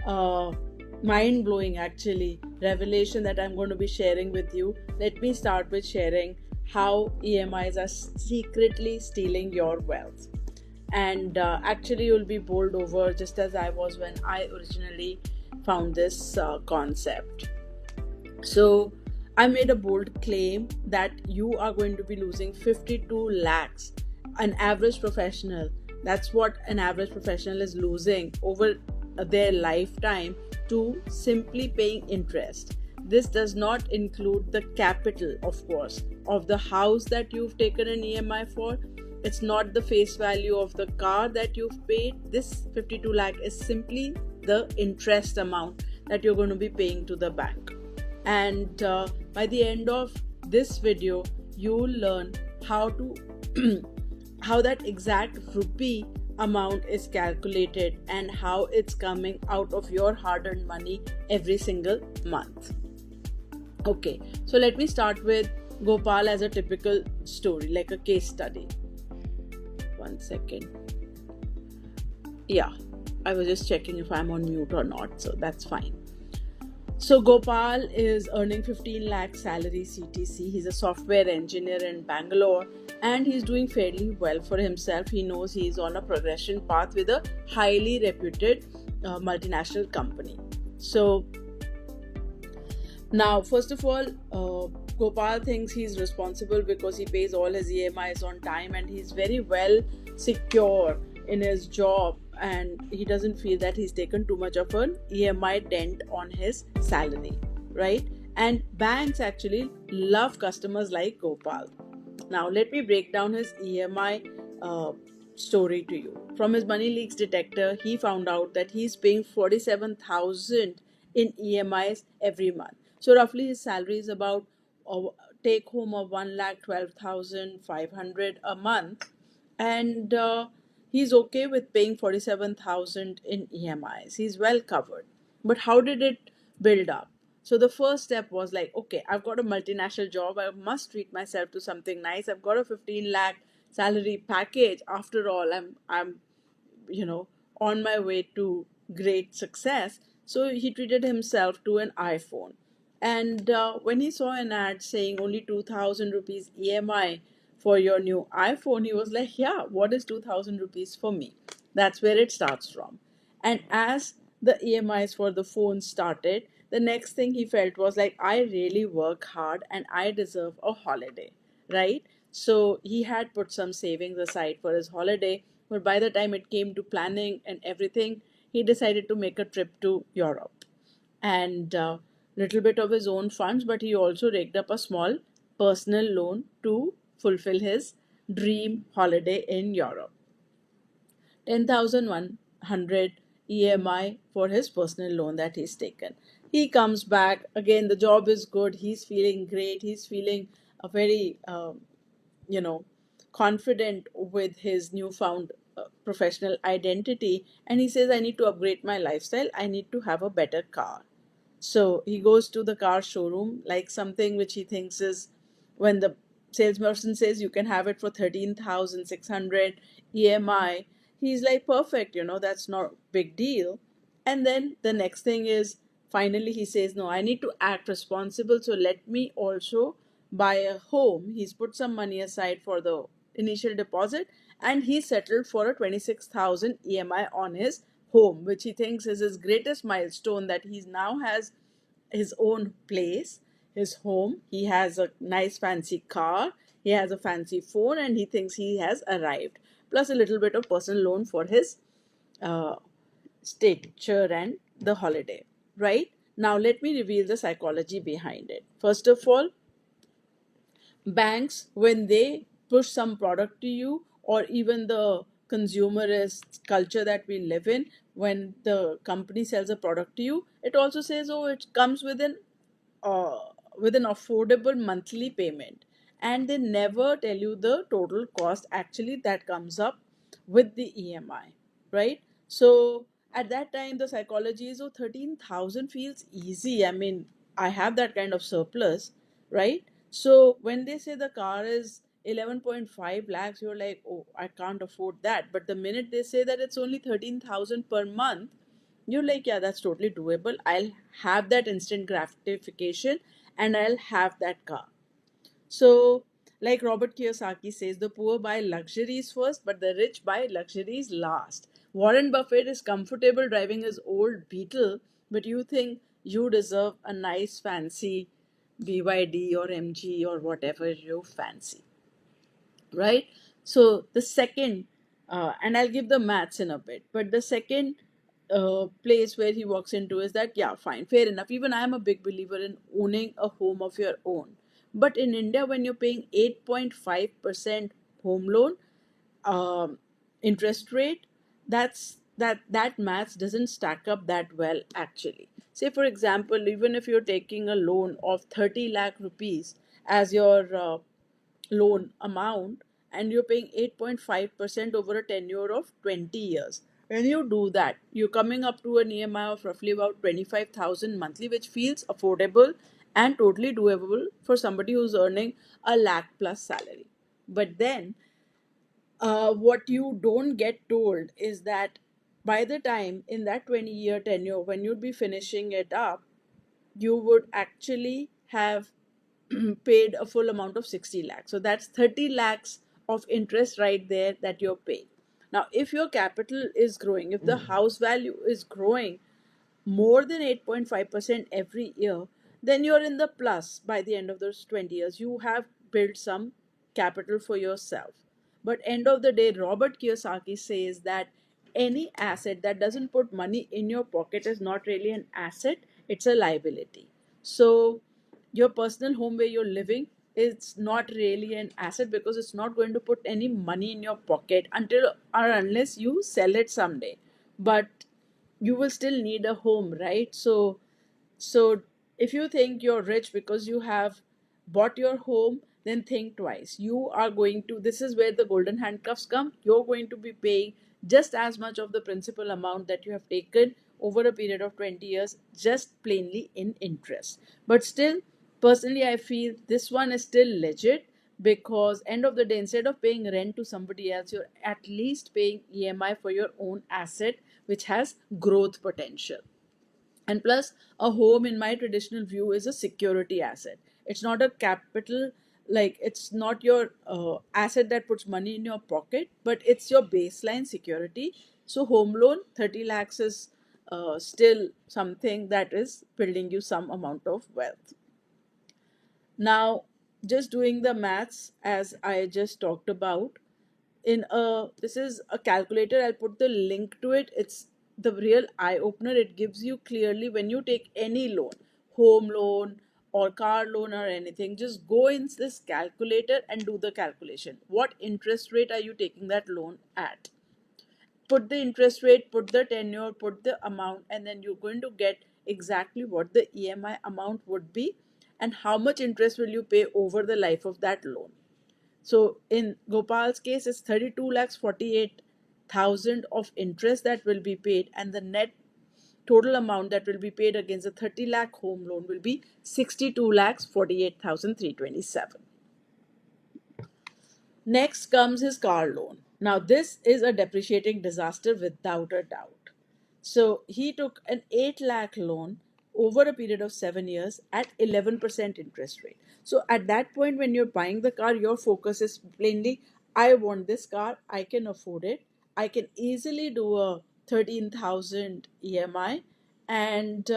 uh, mind blowing, actually, revelation that I'm going to be sharing with you. Let me start with sharing how EMIs are secretly stealing your wealth. And actually, you'll be bowled over just as I was when I originally found this concept. So, I made a bold claim that you are going to be losing 52 lakhs. An average professional, that's what an average professional is losing over their lifetime to simply paying interest. This does not include the capital, of course, of the house that you've taken an EMI for. It's not the face value of the car that you've paid. This 52 lakh is simply the interest amount that you're going to be paying to the bank. And by the end of this video, you'll learn how to how that exact rupee amount is calculated and how it's coming out of your hard-earned money every single month. Okay, so let me start with Gopal as a typical story, like a case study. 1 second. Yeah, I was just checking if I'm on mute or not, so that's fine. So Gopal is earning 15 lakh salary CTC. He's a software engineer in Bangalore and he's doing fairly well for himself. He knows he's on a progression path with a highly reputed multinational company. So now, first of all, Gopal thinks he's responsible because he pays all his EMIs on time and he's very well secure in his job, and he doesn't feel that he's taken too much of an EMI dent on his salary, right? And banks actually love customers like Gopal. Now, let me break down his EMI story to you. From his money leaks detector, he found out that he's paying 47,000 in EMIs every month. So roughly his salary is about take home of 1,12,500 a month, and he's okay with paying 47,000 in EMIs. He's well covered. But how did it build up? So the first step was like, okay, I've got a multinational job. I must treat myself to something nice. I've got a 15 lakh salary package. After all, I'm on my way to great success. So he treated himself to an iPhone. And when he saw an ad saying only 2,000 rupees EMI for your new iPhone, he was like, yeah, what is 2,000 rupees for me? That's where it starts from. And as the EMIs for the phone started, the next thing he felt was like, I really work hard and I deserve a holiday, right? So he had put some savings aside for his holiday, but by the time it came to planning and everything, he decided to make a trip to Europe and little bit of his own funds, but he also raked up a small personal loan to fulfill his dream holiday in Europe. 10,100 EMI for his personal loan that he's taken. He comes back again. The job is good. He's feeling great. He's feeling a very you know confident with his newfound professional identity, and he says, I need to upgrade my lifestyle. I need to have a better car. So he goes to the car showroom, like something which he thinks is, when the salesperson says you can have it for 13,600 EMI, he's like, perfect, that's not big deal. And then the next thing is, finally he says, no, I need to act responsible, so let me also buy a home. He's put some money aside for the initial deposit, and he settled for a 26,000 EMI on his home, which he thinks is his greatest milestone, that he now has his own place, his home. He has a nice fancy car, he has a fancy phone, and he thinks he has arrived. Plus a little bit of personal loan for his uh, stature and the holiday, right? Now let me reveal the psychology behind it. First of all, banks, when they push some product to you, or even the consumerist culture that we live in, when the company sells a product to you, it also says, oh, it comes uh, with an affordable monthly payment, and they never tell you the total cost actually that comes up with the EMI, right? So at that time the psychology is, oh, 13,000 feels easy. I mean, I have that kind of surplus, right? So when they say the car is 11.5 lakhs, you're like, oh, I can't afford that. But the minute they say that it's only 13,000 per month, you're like, yeah, that's totally doable. I'll have that instant gratification and I'll have that car. So, like Robert Kiyosaki says, the poor buy luxuries first, but the rich buy luxuries last. Warren Buffett is comfortable driving his old Beetle, but you think you deserve a nice, fancy BYD or MG or whatever you fancy, right? So the second, and I'll give the maths in a bit, but the second place where he walks into is that, yeah, fine, fair enough. Even I am a big believer in owning a home of your own. But in India, when you're paying 8.5% home loan, um, interest rate, that maths doesn't stack up that well actually. Say for example, even if you're taking a loan of 30 lakh rupees as your loan amount, and you're paying 8.5% over a tenure of 20 years. When you do that, you're coming up to an EMI of roughly about 25,000 monthly, which feels affordable and totally doable for somebody who's earning a lakh plus salary. But then, what you don't get told is that by the time in that 20-year tenure, when you'd be finishing it up, you would actually have paid a full amount of 60 lakhs. So that's 30 lakhs of interest right there that you're paying. Now, if your capital is growing, if the house value is growing more than 8.5% every year, then you're in the plus by the end of those 20 years. You have built some capital for yourself. But end of the day, Robert Kiyosaki says that any asset that doesn't put money in your pocket is not really an asset, it's a liability. So your personal home where you're living, it's not really an asset because it's not going to put any money in your pocket until or unless you sell it someday. But you will still need a home, right? So if you think you're rich because you have bought your home, then think twice. You are going to, this is where the golden handcuffs come. You're going to be paying just as much of the principal amount that you have taken over a period of 20 years, just plainly in interest. But still, personally, I feel this one is still legit because end of the day, instead of paying rent to somebody else, you're at least paying EMI for your own asset, which has growth potential. And plus, a home in my traditional view is a security asset. It's not a capital, like it's not your asset that puts money in your pocket, but it's your baseline security. So home loan 30 lakhs is still something that is building you some amount of wealth. Now, just doing the maths as I just talked about, in a, this is a calculator, I'll put the link to it. It's the real eye opener. It gives you clearly when you take any loan, home loan or car loan or anything, just go in this calculator and do the calculation. What interest rate are you taking that loan at? Put the interest rate, put the tenure, put the amount, and then you're going to get exactly what the EMI amount would be and how much interest will you pay over the life of that loan. So in Gopal's case, it's 32 lakhs 48,000 of interest that will be paid, and the net total amount that will be paid against the 30 lakh home loan will be 62 lakhs 48,327. Next comes his car loan. Now, this is a depreciating disaster without a doubt. So, he took an 8 lakh loan over a period of 7 years at 11% interest rate. So, at that point, when you're buying the car, your focus is plainly, I want this car, I can afford it, I can easily do a 13,000 EMI, and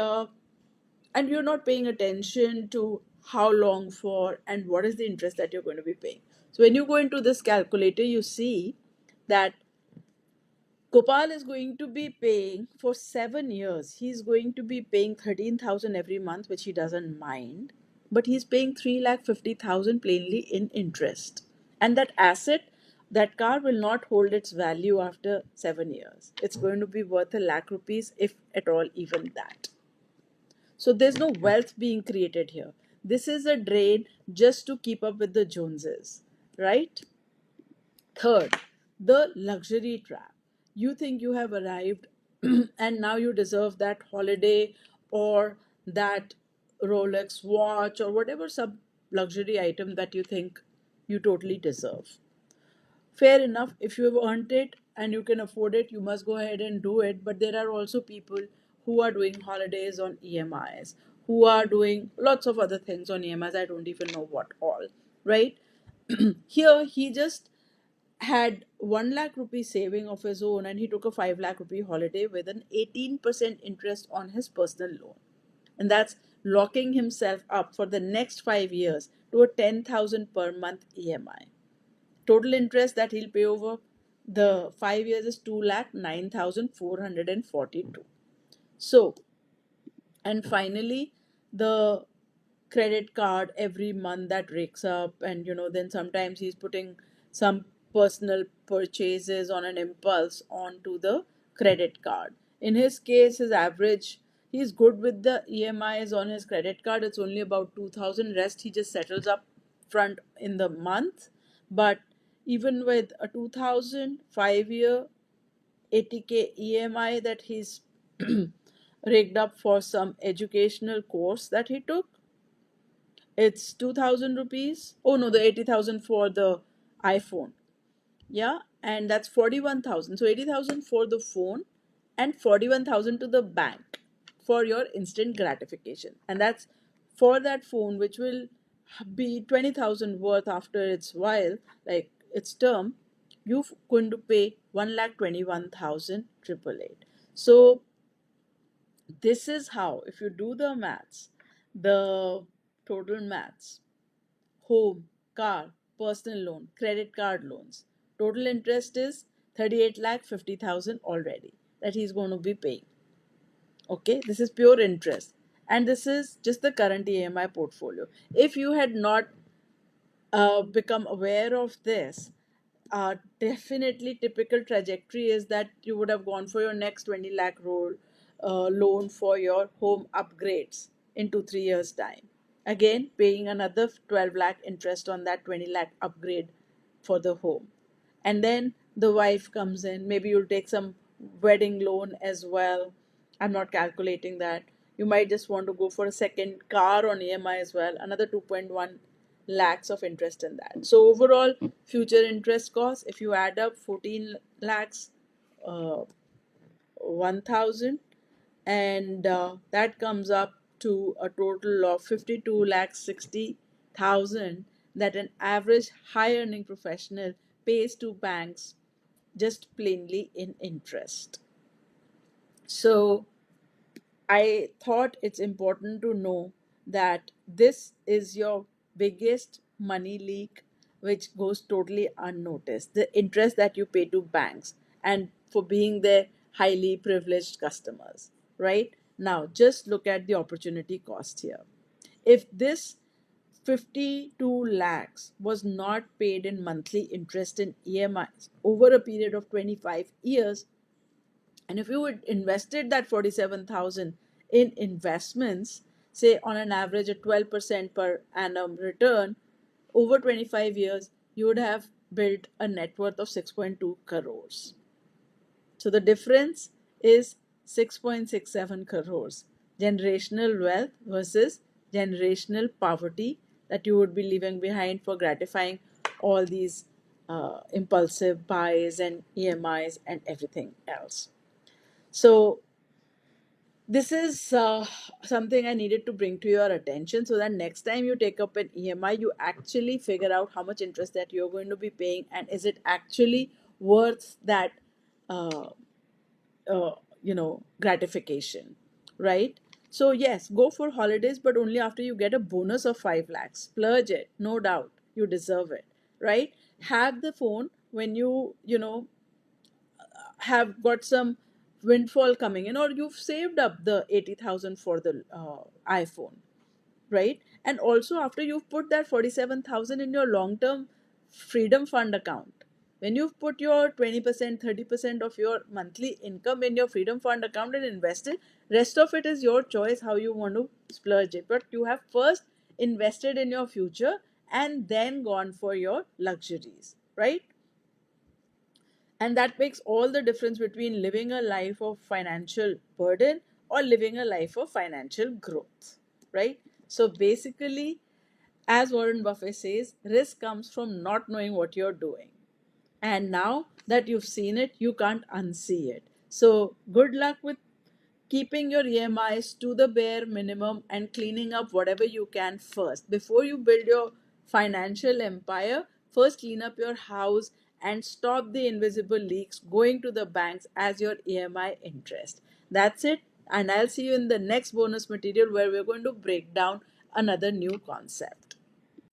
and you're not paying attention to how long for and what is the interest that you're going to be paying. So when you go into this calculator, you see that Gopal is going to be paying for 7 years. He's going to be paying 13,000 every month, which he doesn't mind, but he's paying 3,50,000 plainly in interest. And that asset, that car will not hold its value after 7 years. It's going to be worth a lakh rupees, if at all, even that. So there's no wealth being created here. This is a drain just to keep up with the Joneses, right? Third, the luxury trap. You think you have arrived and now you deserve that holiday or that Rolex watch or whatever sub luxury item that you think you totally deserve. Fair enough, if you have earned it and you can afford it, you must go ahead and do it. But there are also people who are doing holidays on EMIs, who are doing lots of other things on EMIs. I don't even know what all, right? Here, he just had 1 lakh rupee saving of his own, and he took a 5 lakh rupee holiday with an 18% interest on his personal loan. And that's locking himself up for the next 5 years to a 10,000 per month EMI. Total interest that he'll pay over the 5 years is 2,09,442. So, and finally, the credit card every month that rakes up, and then sometimes he's putting some personal purchases on an impulse onto the credit card. In his case, his average, he's good with the EMIs on his credit card. It's only about 2,000. Rest he just settles up front in the month. But even with a 2,005 year 80K EMI that he's rigged up for some educational course that he took, it's 2,000 rupees. Oh no, the 80,000 for the iPhone. Yeah, and that's 41,000. So 80,000 for the phone and 41,000 to the bank for your instant gratification. And that's for that phone, which will be 20,000 worth after its while, like its term. You're going to pay 1,21,000 triple eight. So this is how, if you do the maths, the total maths, home, car, personal loan, credit card loans, total interest is 38 lakh 50,000 already that he's going to be paying. Okay, this is pure interest, and this is just the current EMI portfolio. If you had not become aware of this, definitely typical trajectory is that you would have gone for your next 20 lakh loan for your home upgrades in 2 3 years time, again paying another 12 lakh interest on that 20 lakh upgrade for the home. And then the wife comes in, maybe you'll take some wedding loan as well. I'm not calculating that. You might just want to go for a second car on EMI as well, another 2.1 lakhs of interest in that. So overall future interest cost, if you add up 14 lakhs, 1,000, and that comes up to a total of 52 lakhs 60,000 that an average high earning professional pays to banks just plainly in interest. So I thought it's important to know that this is your biggest money leak, which goes totally unnoticed. The interest that you pay to banks and for being their highly privileged customers, right? Now, just look at the opportunity cost here. If this 52 lakhs was not paid in monthly interest in EMIs over a period of 25 years, and if you had invested that 47,000 in investments, say on an average a 12% per annum return over 25 years, you would have built a net worth of 6.2 crores. So the difference is 6.67 crores. Generational wealth versus generational poverty that you would be leaving behind for gratifying all these impulsive buys and EMIs and everything else. So this is something I needed to bring to your attention, so that next time you take up an EMI, you actually figure out how much interest that you're going to be paying, and is it actually worth that, uh, gratification, right? So yes, go for holidays, but only after you get a bonus of 5 lakhs. Splurge it, no doubt. You deserve it, right? Have the phone when have got some windfall coming in, or you've saved up the 80,000 for the iPhone, right? And also after you've put that 47,000 in your long term freedom fund account, when you've put your 20% 30% of your monthly income in your freedom fund account and invested, rest of it is your choice how you want to splurge it. But you have first invested in your future and then gone for your luxuries, right? And that makes all the difference between living a life of financial burden or living a life of financial growth, right? So basically, as Warren Buffett says, risk comes from not knowing what you're doing. And now that you've seen it, you can't unsee it. So good luck with keeping your EMIs to the bare minimum and cleaning up whatever you can first. Before you build your financial empire, first clean up your house and stop the invisible leaks going to the banks as your EMI interest. That's it, and I'll see you in the next bonus material where we're going to break down another new concept.